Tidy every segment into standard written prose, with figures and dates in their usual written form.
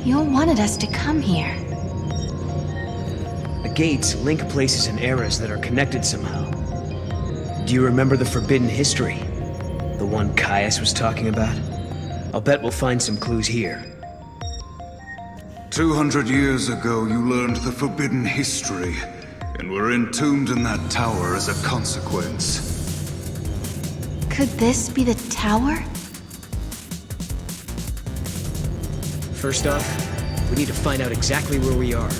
You wanted us to come here. The gates link places and eras that are connected somehow. Do you remember the Forbidden History? The one Caius was talking about? I'll bet we'll find some clues here. 200 years ago, you learned the Forbidden History, and were entombed in that tower as a consequence. Could this be the tower? First off, we need to find out exactly where we are.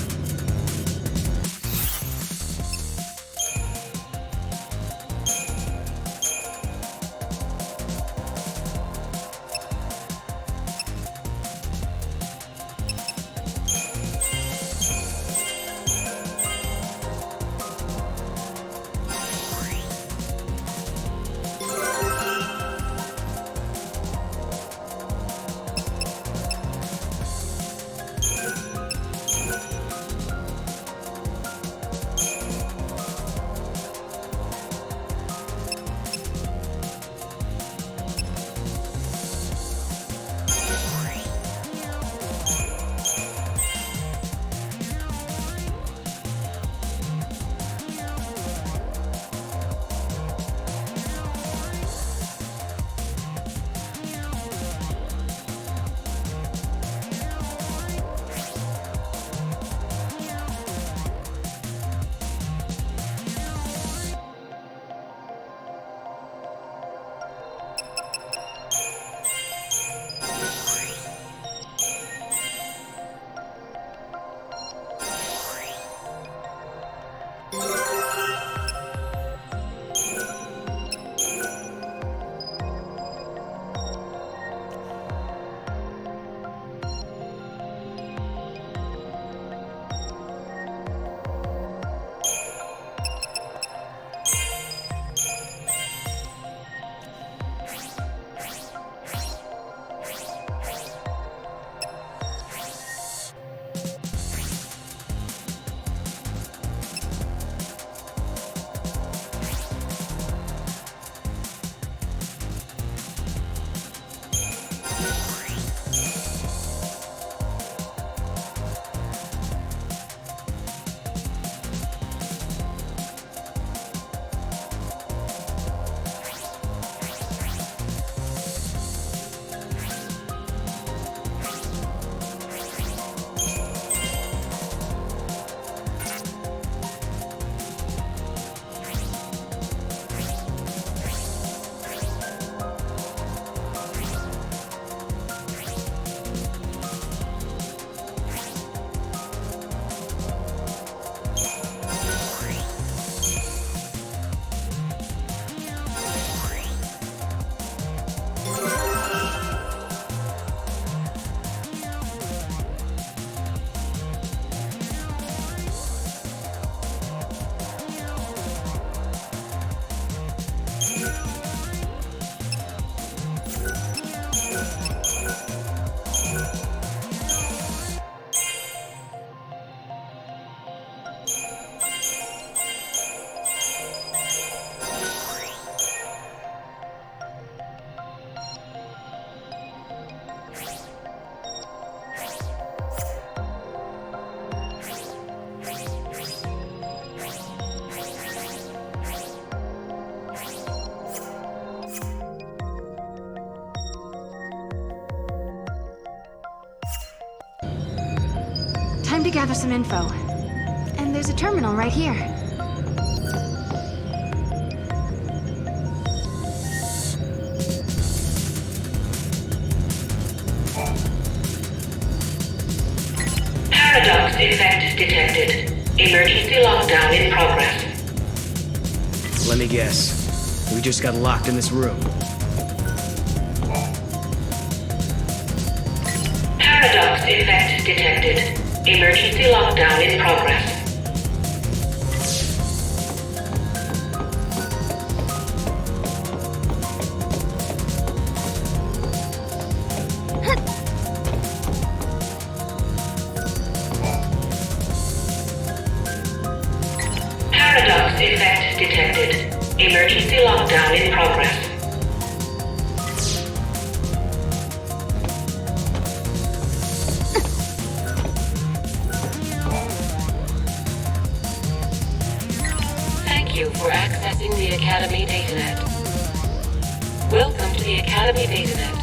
Time to gather some info. And there's a terminal right here. Paradox effect detected. Emergency lockdown in progress. Let me guess. We just got locked in this room. Paradox effect detected. Emergency lockdown in progress. Paradox effect detected. Emergency lockdown in progress. the Academy datanet.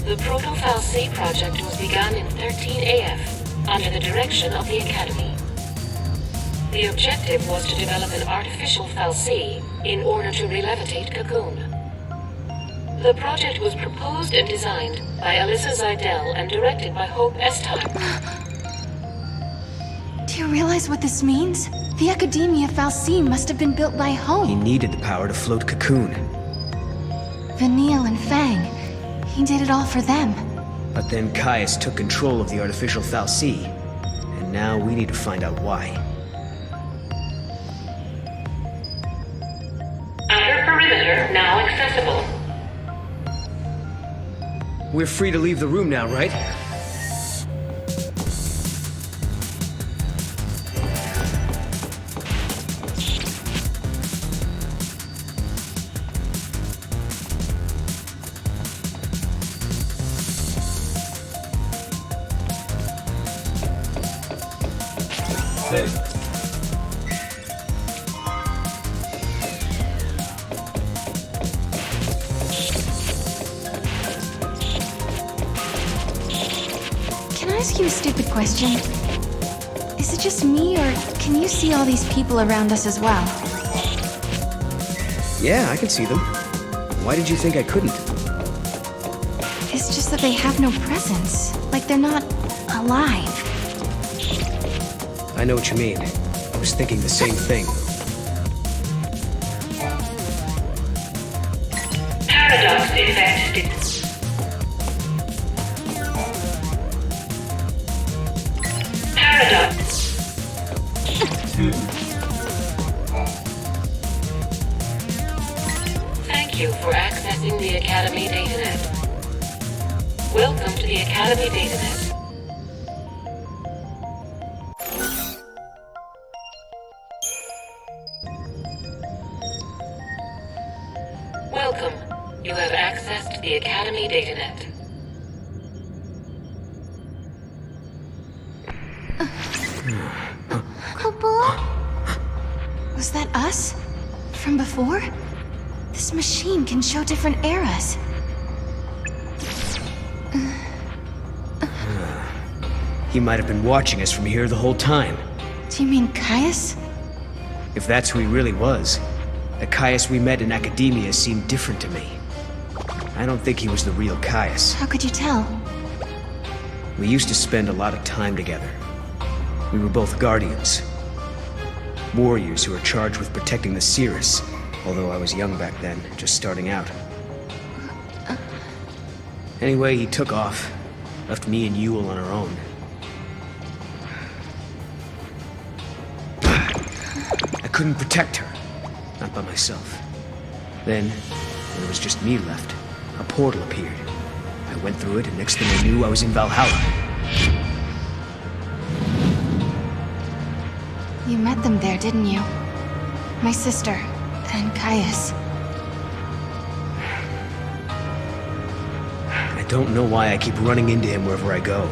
The Proto-Fal'C project was begun in 13AF under the direction of the Academy. The objective was to develop an artificial Fal'C in order to re-levitate Cocoon. The project was proposed and designed by Alyssa Zidell and directed by Hope Estime. Do you realize what this means? The Academia Fal'C must have been built by He Hope. needed the power to float Cocoon. Vanille and Fang. He did it all for them. But then Caius took control of the artificial Fal'C. And now we need to find out why. Outer perimeter now accessible. We're free to leave the room now, right? Can I ask you a stupid question? Is it just me, or can you see all these people around us as well? Yeah, I can see them. Why did you think I couldn't? It's just that they have no presence. Like they're not alive. I know what you mean. I was thinking the same thing. Paradox effect detected. Paradox. Thank you for accessing the Academy datanet. Welcome to the Academy datanet. Welcome. You have accessed the Academy datanet. Was that us? From before? This machine can show different eras. He might have been watching us from here the whole time. Do you mean Caius? If that's who he really was, the Caius we met in Academia seemed different to me. I don't think he was the real Caius. How could you tell? We used to spend a lot of time together. We were both guardians. Warriors who were charged with protecting the Cirrus, although I was young back then, just starting out. Anyway, he took off, left me and Yule on our own. I couldn't protect her, not by myself. Then, when it was just me left, a portal appeared. I went through it, and next thing I knew, I was in Valhalla. You met them there, didn't you? My sister, and Caius. I don't know why I keep running into him wherever I go.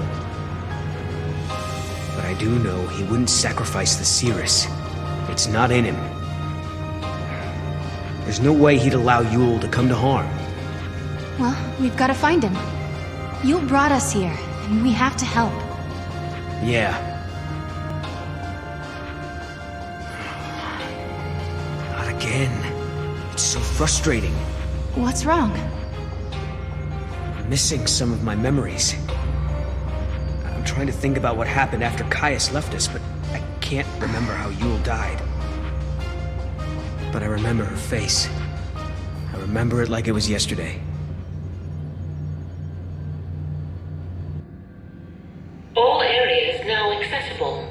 But I do know he wouldn't sacrifice the Cirrus. It's not in him. There's no way he'd allow Yule to come to harm. Well, we've got to find him. Yule brought us here, and we have to help. Yeah. Not again. It's so frustrating. What's wrong? I'm missing some of my memories. I'm trying to think about what happened after Caius left us, but I can't remember how Yule died. But I remember her face. I remember it like it was yesterday. All areas now accessible.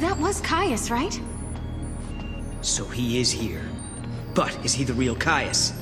that was Caius, right? So he is here. But is he the real Caius?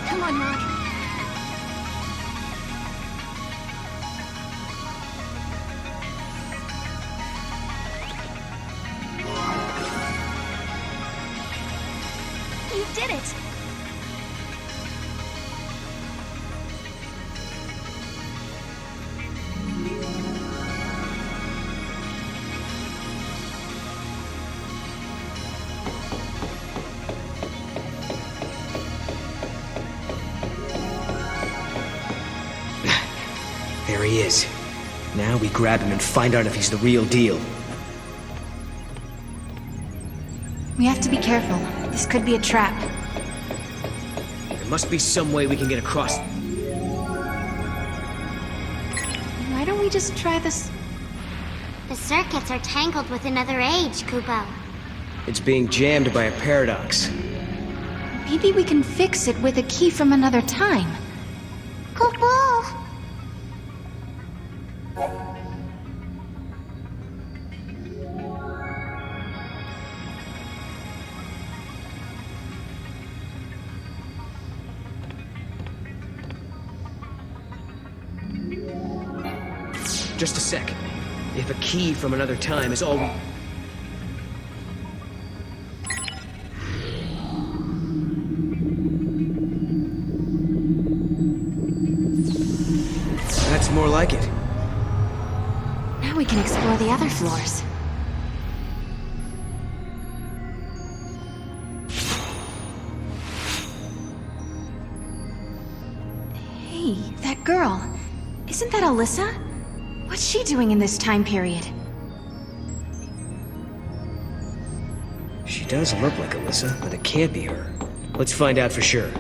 Come on, Mark. You did it! There he is. Now we grab him and find out if he's the real deal. We have to be careful. This could be a trap. There must be some way we can get across. Why don't we just try this? The circuits are tangled with another age, Kupo. It's being jammed by a paradox. Maybe we can fix it with a key from another time. Kupo! Just a sec. If a key from another time is all we... That's more like it. Now we can explore the other floors. Hey, that girl. Isn't that Alyssa? What's she doing in this time period? She does look like Alyssa, but it can't be her. Let's find out for sure.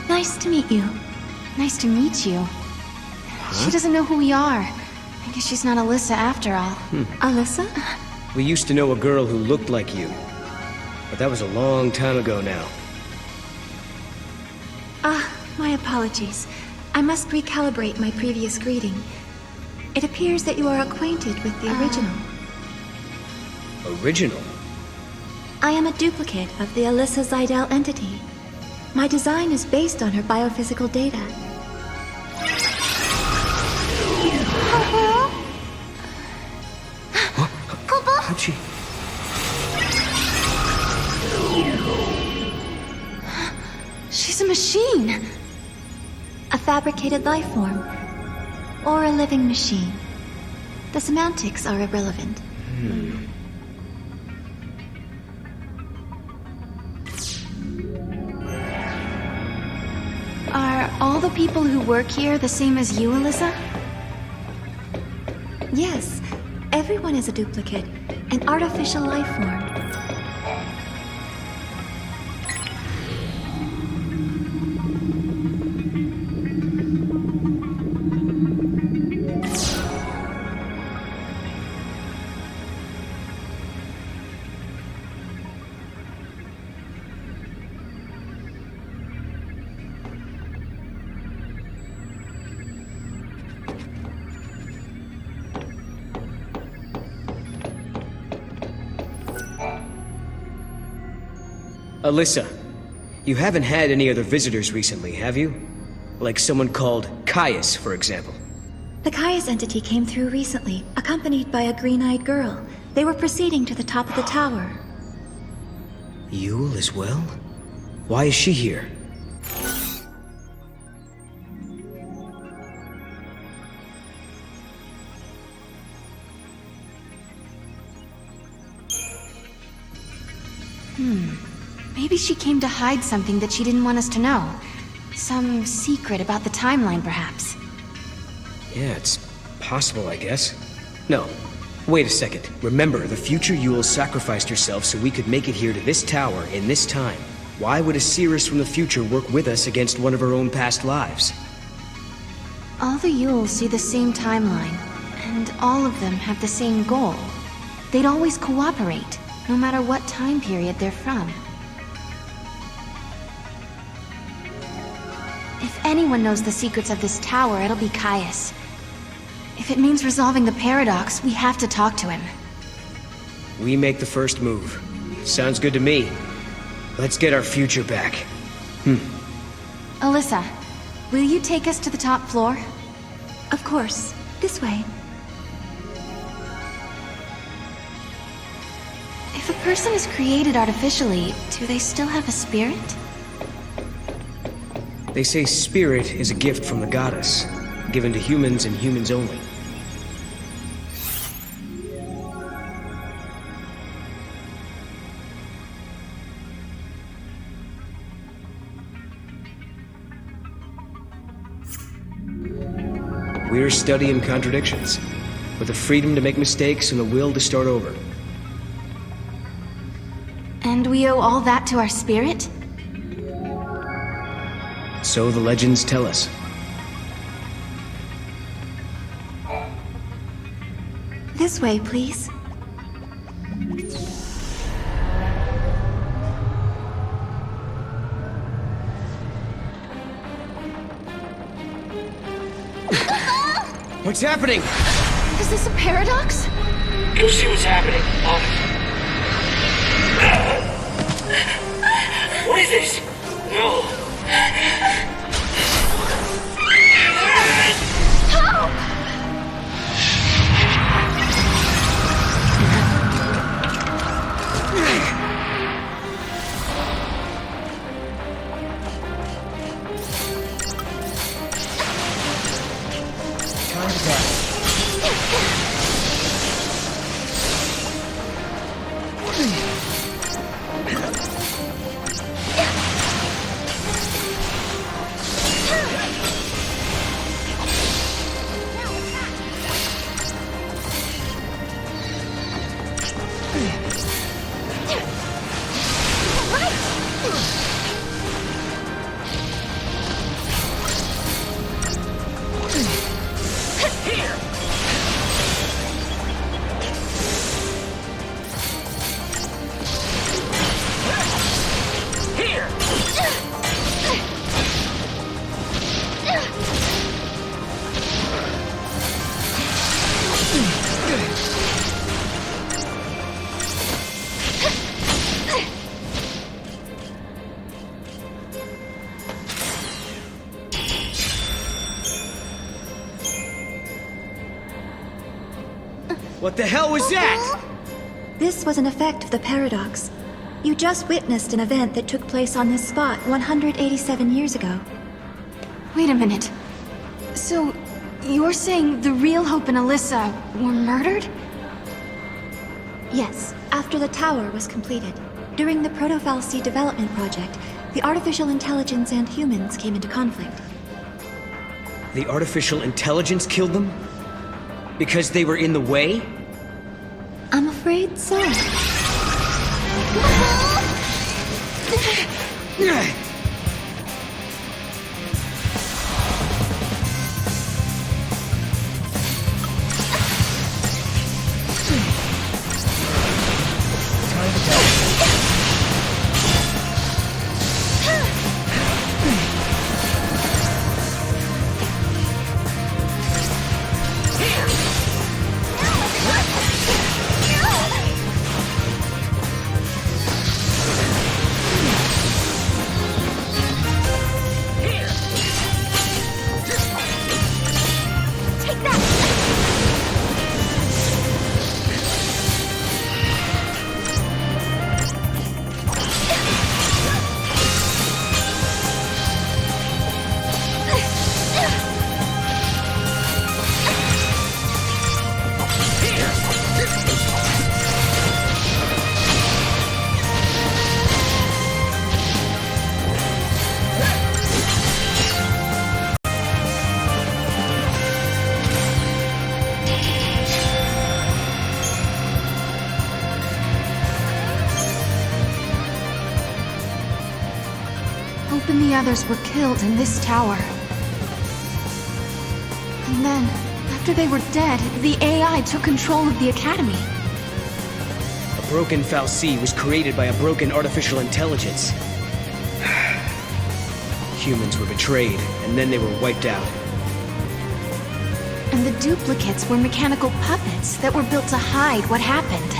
Nice to meet you. Nice to meet you. She doesn't know who we are. I guess she's not Alyssa after all. Alyssa? We used to know a girl who looked like you. But that was a long time ago now. My apologies. I must recalibrate my previous greeting. It appears that you are acquainted with the original. Original? I am a duplicate of the Alyssa Zidell entity. My design is based on her biophysical data. How'd she... She's a machine! A fabricated life form. Or a living machine. The semantics are irrelevant. Are all the people who work here the same as you, Alyssa? Yes. Everyone is a duplicate. An artificial life form. Alyssa, you haven't had any other visitors recently, have you? Like someone called Caius, for example. The Caius entity came through recently, accompanied by a green-eyed girl. They were proceeding to the top of the tower. Yule as well? Why is she here? Maybe she came to hide something that she didn't want us to know. Some secret about the timeline, perhaps. Yeah, it's possible, I guess. No. Wait a second. Remember, the future Yule sacrificed herself so we could make it here to this tower in this time. Why would a seeress from the future work with us against one of her own past lives? All the Yules see the same timeline, and all of them have the same goal. They'd always cooperate, no matter what time period they're from. If anyone knows the secrets of this tower, it'll be Caius. If it means resolving the paradox, we have to talk to him. We make the first move. Sounds good to me. Let's get our future back. Alyssa, will you take us to the top floor? Of course. This way. If a person is created artificially, do they still have a spirit? They say spirit is a gift from the goddess, given to humans and humans only. We're studying contradictions, with the freedom to make mistakes and the will to start over. And we owe all that to our spirit? So the legends tell us. This way, please. What's happening? Is this a paradox? Go see what's happening. What is this? No. Time to die. What the hell was that? This was an effect of the paradox. You just witnessed an event that took place on this spot 187 years ago. Wait a minute. So, you're saying the real Hope and Alyssa were murdered? Yes, after the tower was completed. During the Proto-Fal'Cie development project, the artificial intelligence and humans came into conflict. The artificial intelligence killed them? Because they were in the way? I'm afraid so. others were killed in this tower. And then, after they were dead, the AI took control of the Academy. A broken fal'Cie was created by a broken artificial intelligence. Humans were betrayed, and then they were wiped out. And the duplicates were mechanical puppets that were built to hide what happened.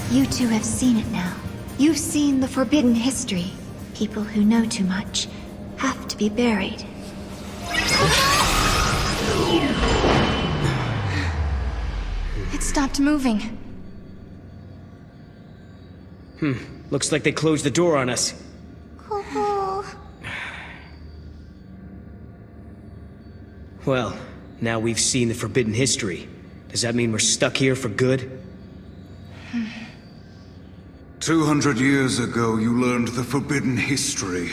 You two have seen it now. You've seen the forbidden history. People who know too much have to be buried. It stopped moving. Looks like they closed the door on us. Well, now we've seen the forbidden history. Does that mean we're stuck here for good? 200 years ago, you learned the forbidden history,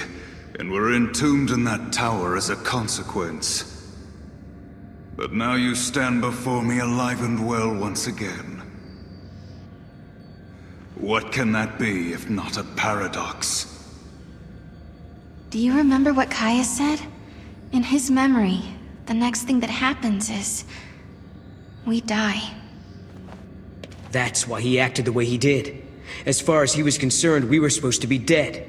and were entombed in that tower as a consequence. But now you stand before me alive and well once again. What can that be if not a paradox? Do you remember what Kaya said? In his memory, the next thing that happens is... we die. That's why he acted the way he did. As far as he was concerned, we were supposed to be dead.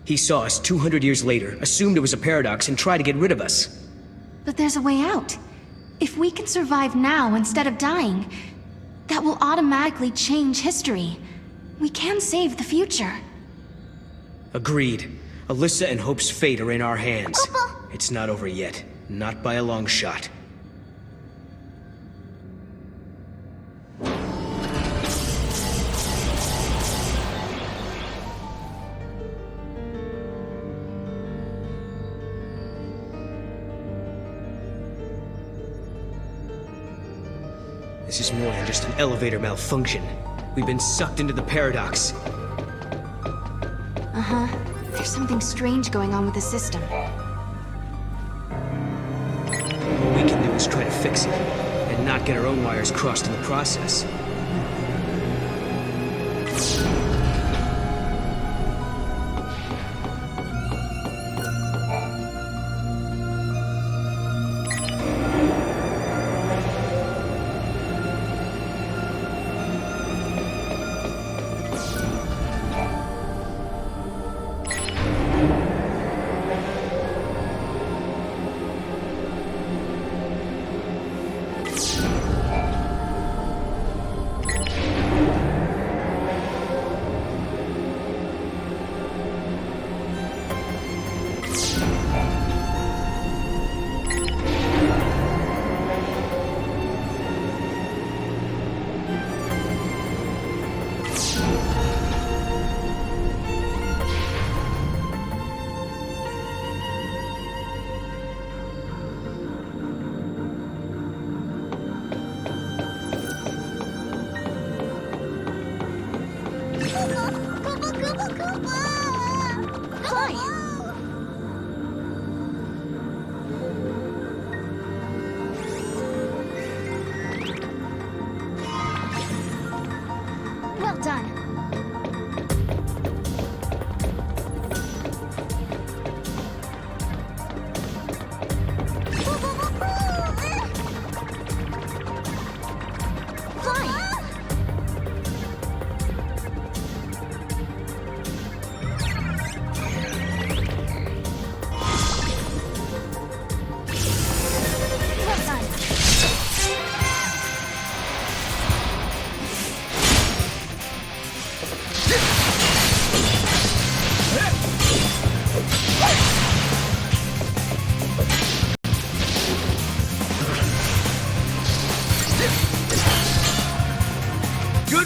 He saw us 200 years later, assumed it was a paradox, and tried to get rid of us. But there's a way out. If we can survive now instead of dying, that will automatically change history. We can save the future. Agreed. Alyssa and Hope's fate are in our hands. It's not over yet. Not by a long shot. This is more than just an elevator malfunction. We've been sucked into the paradox. Uh-huh. There's something strange going on with the system. All we can do is try to fix it, and not get our own wires crossed in the process.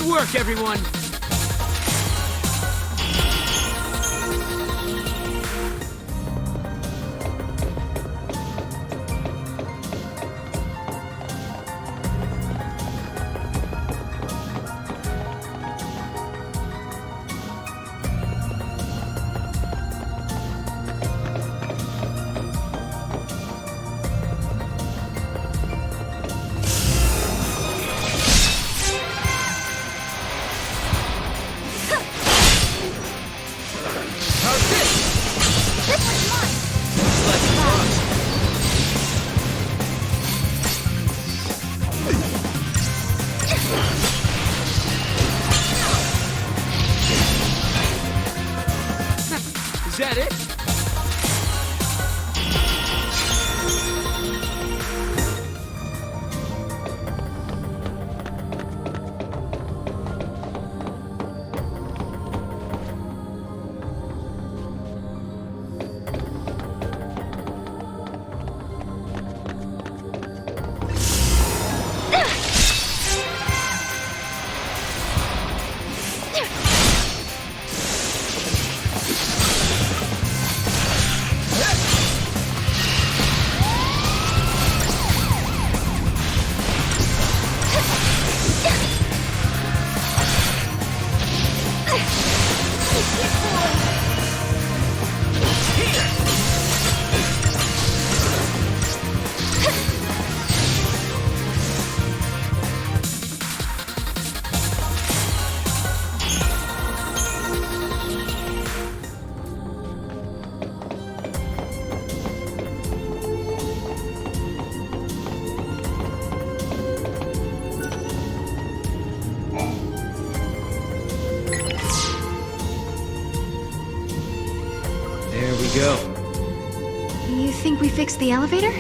work, everyone! Is that it? There we go. You think we fixed the elevator?